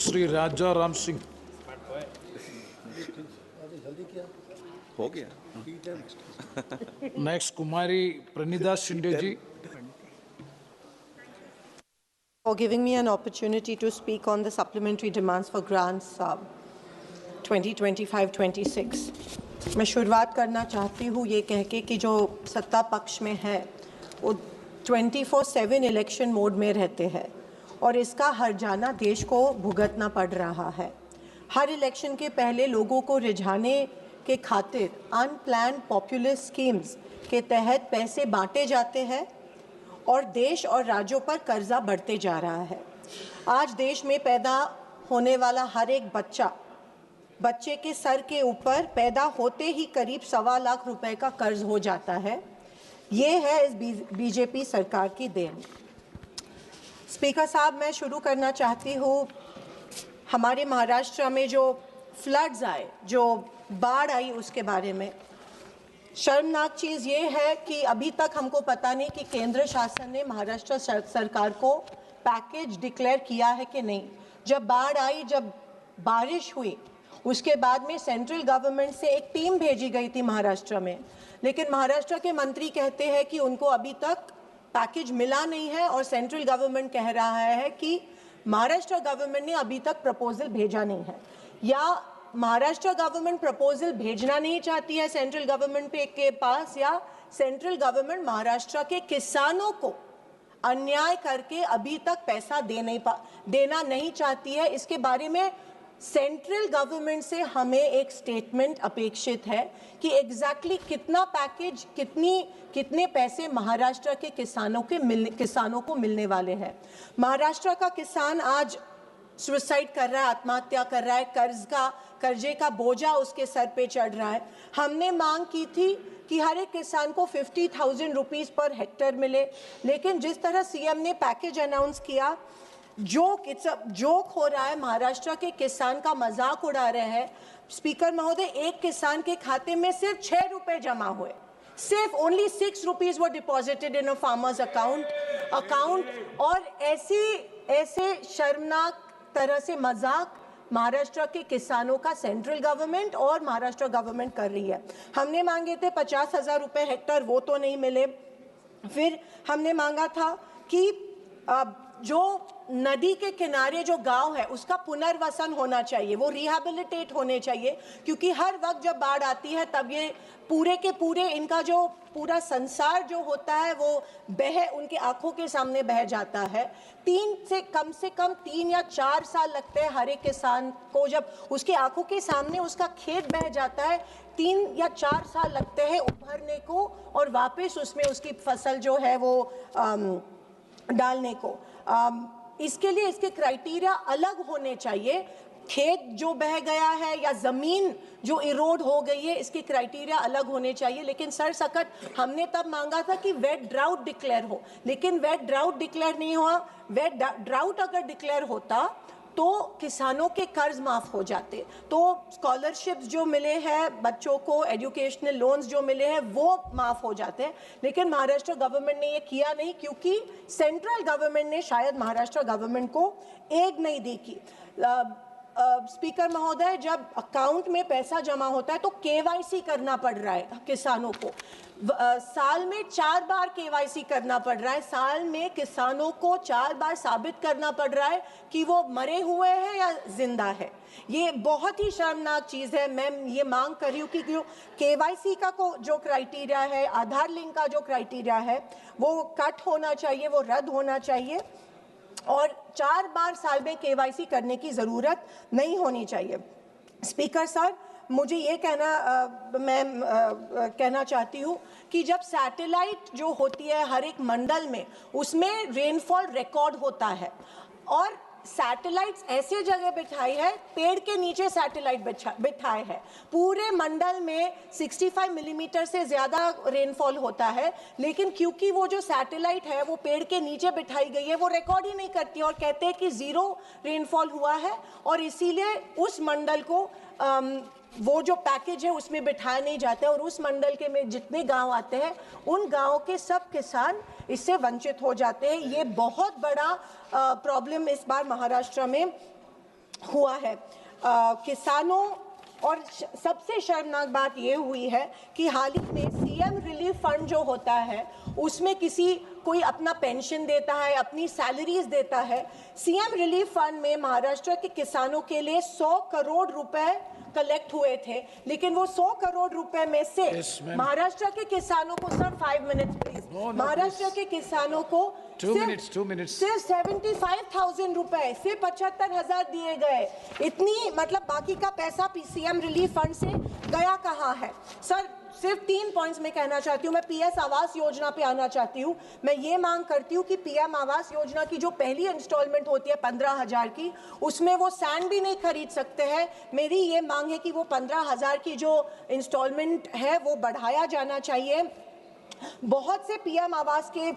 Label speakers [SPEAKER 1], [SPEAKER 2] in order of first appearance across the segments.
[SPEAKER 1] श्री राजा राम सिंह
[SPEAKER 2] हो गया।
[SPEAKER 1] Next Kumari Pranidha Shinde ji.
[SPEAKER 3] For giving me an opportunity to speak on the supplementary demands for grants 2025-26। मैं शुरुआत करना चाहती हूँ ये कह के कि जो सत्ता पक्ष में है वो 24/7 इलेक्शन मोड में रहते हैं और इसका हर्जाना देश को भुगतना पड़ रहा है। हर इलेक्शन के पहले लोगों को रिझाने के खातिर अनप्लान्ड पॉपुलिस्ट स्कीम्स के तहत पैसे बांटे जाते हैं और देश और राज्यों पर कर्जा बढ़ते जा रहा है। आज देश में पैदा होने वाला हर एक बच्चे के सर के ऊपर पैदा होते ही करीब 1.25 लाख रुपए का कर्ज हो जाता है। ये है इस बीजेपी सरकार की देन। स्पीकर साहब, मैं शुरू करना चाहती हूँ हमारे महाराष्ट्र में जो फ्लड्स आए, जो बाढ़ आई, उसके बारे में। शर्मनाक चीज़ ये है कि अभी तक हमको पता नहीं कि केंद्र शासन ने महाराष्ट्र सरकार को पैकेज डिक्लेयर किया है कि नहीं। जब बाढ़ आई, जब बारिश हुई, उसके बाद में सेंट्रल गवर्नमेंट से एक टीम भेजी गई थी महाराष्ट्र में, लेकिन महाराष्ट्र के मंत्री कहते हैं कि उनको अभी तक पैकेज मिला नहीं है और सेंट्रल गवर्नमेंट कह रहा है कि महाराष्ट्र गवर्नमेंट ने अभी तक प्रपोजल भेजा नहीं है, या महाराष्ट्र गवर्नमेंट प्रपोजल भेजना नहीं चाहती है सेंट्रल गवर्नमेंट के पास, या सेंट्रल गवर्नमेंट महाराष्ट्र के किसानों को अन्याय करके अभी तक पैसा देना नहीं चाहती है। इसके बारे में सेंट्रल गवर्नमेंट से हमें एक स्टेटमेंट अपेक्षित है कि एग्जैक्टली कितना पैकेज, कितने पैसे महाराष्ट्र के किसानों को मिलने वाले हैं। महाराष्ट्र का किसान आज सुसाइड कर रहा है, आत्महत्या कर रहा है, कर्जे का बोझा उसके सर पे चढ़ रहा है। हमने मांग की थी कि हर एक किसान को 50,000 रुपीज़ पर हेक्टेयर मिले, लेकिन जिस तरह सीएम ने पैकेज अनाउंस किया, जोक हो रहा है। महाराष्ट्र के किसान का मजाक उड़ा रहे हैं। स्पीकर महोदय, एक किसान के खाते में सिर्फ 6 रुपए जमा हुए, सिर्फ only 6 rupees were deposited in a farmers account. और ऐसे शर्मनाक तरह से मजाक महाराष्ट्र के किसानों का सेंट्रल गवर्नमेंट और महाराष्ट्र गवर्नमेंट कर रही है। हमने मांगे थे 50,000 रुपए हेक्टर, वो तो नहीं मिले। फिर हमने मांगा था कि जो नदी के किनारे जो गांव है उसका पुनर्वसन होना चाहिए, वो रिहैबिलिटेट होने चाहिए, क्योंकि हर वक्त जब बाढ़ आती है तब ये पूरे के पूरे इनका जो पूरा संसार जो होता है वो उनके आंखों के सामने बह जाता है। कम से कम 3 या 4 साल लगते हैं हर एक किसान को, जब उसकी आंखों के सामने उसका खेत बह जाता है 3 या 4 साल लगते हैं उभरने को और वापस उसमें उसकी फसल जो है वो डालने को। इसके लिए इसके क्राइटेरिया अलग होने चाहिए। खेत जो बह गया है या ज़मीन जो इरोड हो गई है, इसके क्राइटेरिया अलग होने चाहिए। लेकिन सरसकट हमने तब मांगा था कि वेट ड्राउट डिक्लेयर हो, लेकिन वेट ड्राउट डिक्लेयर नहीं हुआ। वेट ड्राउट अगर डिक्लेयर होता तो किसानों के कर्ज माफ हो जाते, तो स्कॉलरशिप्स जो मिले हैं बच्चों को, एजुकेशनल लोन्स जो मिले हैं वो माफ हो जाते हैं। लेकिन महाराष्ट्र गवर्नमेंट ने ये किया नहीं, क्योंकि सेंट्रल गवर्नमेंट ने शायद महाराष्ट्र गवर्नमेंट को एड नहीं दी की। स्पीकर महोदय, जब अकाउंट में पैसा जमा होता है तो केवाईसी करना पड़ रहा है किसानों को। साल में 4 बार केवाईसी करना पड़ रहा है। साल में किसानों को 4 बार साबित करना पड़ रहा है कि वो मरे हुए हैं या जिंदा है। ये बहुत ही शर्मनाक चीज़ है। मैं ये मांग कर रही हूँ कि केवाईसी का जो क्राइटेरिया है, आधार लिंक का जो क्राइटेरिया है, वो कट होना चाहिए, वो रद्द होना चाहिए और 4 बार साल में केवाईसी करने की ज़रूरत नहीं होनी चाहिए। स्पीकर सर, मुझे ये कहना चाहती हूँ कि जब सैटेलाइट जो होती है हर एक मंडल में, उसमें रेनफॉल रिकॉर्ड होता है और सैटेलाइट्स ऐसे जगह बिठाई है, पेड़ के नीचे सैटेलाइट बिठाए है। पूरे मंडल में 65 मिलीमीटर से ज़्यादा रेनफॉल होता है, लेकिन क्योंकि वो जो सैटेलाइट है वो पेड़ के नीचे बिठाई गई है, वो रिकॉर्ड ही नहीं करती और कहते हैं कि 0 रेनफॉल हुआ है और इसीलिए उस मंडल को वो जो पैकेज है उसमें बिठाया नहीं जाता है और उस मंडल के में जितने गांव आते हैं उन गांवों के सब किसान इससे वंचित हो जाते हैं। ये बहुत बड़ा प्रॉब्लम इस बार महाराष्ट्र में हुआ है किसानों। और सबसे शर्मनाक बात ये हुई है कि हाल ही में सीएम रिलीफ फंड जो होता है उसमें कोई अपना पेंशन देता है, अपनी सैलरीज देता है। सीएम रिलीफ फंड में महाराष्ट्र के किसानों के लिए 100 करोड़ रुपए कलेक्ट हुए थे, लेकिन वो 100 करोड़ रुपए में से महाराष्ट्र के किसानों को सर 5 मिनट्स प्लीज, महाराष्ट्र के किसानों को
[SPEAKER 1] 2 minutes.
[SPEAKER 3] सिर्फ 75,000 रुपए, सिर्फ 75,000 दिए गए। इतनी मतलब बाकी का पैसा सीएम रिलीफ फंड से गया कहाँ है सर? सिर्फ 3 पॉइंट्स में कहना चाहती हूँ। मैं पीएस आवास योजना पे आना चाहती हूँ। मैं ये मांग करती हूँ कि पीएम आवास योजना की जो पहली इंस्टॉलमेंट होती है 15,000 की, उसमें वो सैंड भी नहीं खरीद सकते हैं। मेरी ये मांग है कि वो 15,000 की जो इंस्टॉलमेंट है वो बढ़ाया जाना चाहिए। बहुत से पीएम आवास के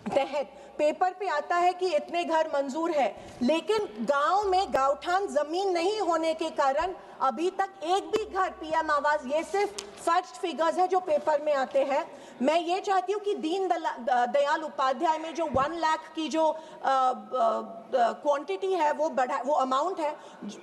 [SPEAKER 3] तहत पेपर पे आता है कि इतने घर मंजूर है, लेकिन गांव में गांवठान जमीन नहीं होने के कारण अभी तक एक भी घर पीएम आवास, ये सिर्फ फर्स्ट फिगर्स है जो पेपर में आते हैं। मैं ये चाहती हूँ कि दीन दयाल उपाध्याय में जो 1 लाख की जो क्वांटिटी है वो अमाउंट है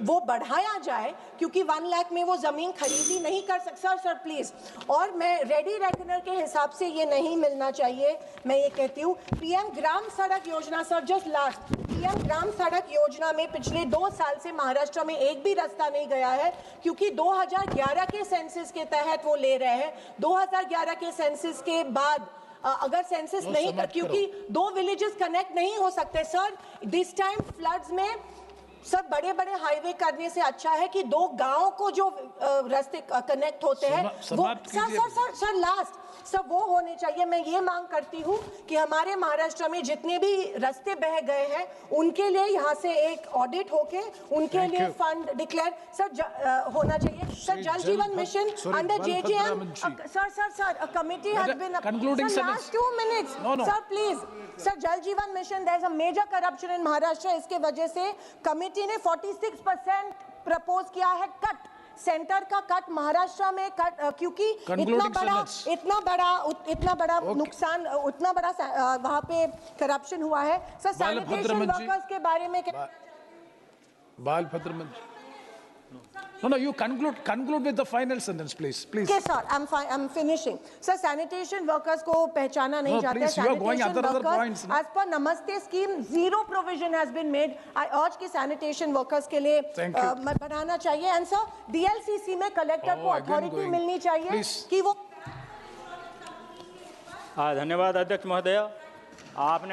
[SPEAKER 3] वो बढ़ाया जाए, क्योंकि 1 लाख में वो जमीन खरीदी नहीं कर सकता। सर प्लीज, और मैं रेडी रेकनर के हिसाब से ये नहीं मिलना चाहिए। मैं ये कहती हूँ पीएम ग्राम सड़क योजना, सर जस्ट लास्ट, पीएम ग्राम सड़क योजना में पिछले 2 साल से महाराष्ट्र में एक भी रास्ता नहीं गया है, क्योंकि 2011 के सेंसस के तहत वो ले रहे हैं। 2011 के सेंसस के बाद अगर सेंसस नहीं, क्योंकि 2 विलेजेस कनेक्ट नहीं हो सकते सर। दिस टाइम फ्लड्स में सर बड़े बड़े हाईवे करने से अच्छा है कि 2 गांव को जो रास्ते कनेक्ट होते हैं वो सर लास्ट सर वो होने चाहिए। मैं ये मांग करती हूँ कि हमारे महाराष्ट्र में जितने भी रास्ते बह गए हैं उनके लिए यहाँ से एक ऑडिट होके उनके लिए फंड डिक्लेयर सर होना चाहिए। Sir Jal Jeevan mission under JJM sir committee has been last 2 minutes sir please sir Jal Jeevan mission there is a major corruption in Maharashtra. इसके वजह से कमिटी ने 46% प्रपोज किया है कट, सेंटर का कट महाराष्ट्र में कट, क्योंकि इतना बड़ा नुकसान, उतना बड़ा वहां पे करप्शन हुआ है। सर सैनिटेशन वर्कर्स के बारे में
[SPEAKER 1] बालभद्र मंत्री, no, you conclude with the final sentence, please.
[SPEAKER 3] Okay, sir, I'm finishing. Sir, sanitation workers को पहचाना नहीं जाता है।
[SPEAKER 1] You are going other points.
[SPEAKER 3] As per Namaste scheme, 0 provision has been made. I urge कि sanitation workers के लिए बढ़ाना चाहिए। And sir, DLCC में कलेक्टर को अथॉरिटी मिलनी चाहिए कि वो।
[SPEAKER 4] धन्यवाद अध्यक्ष महोदय। आपने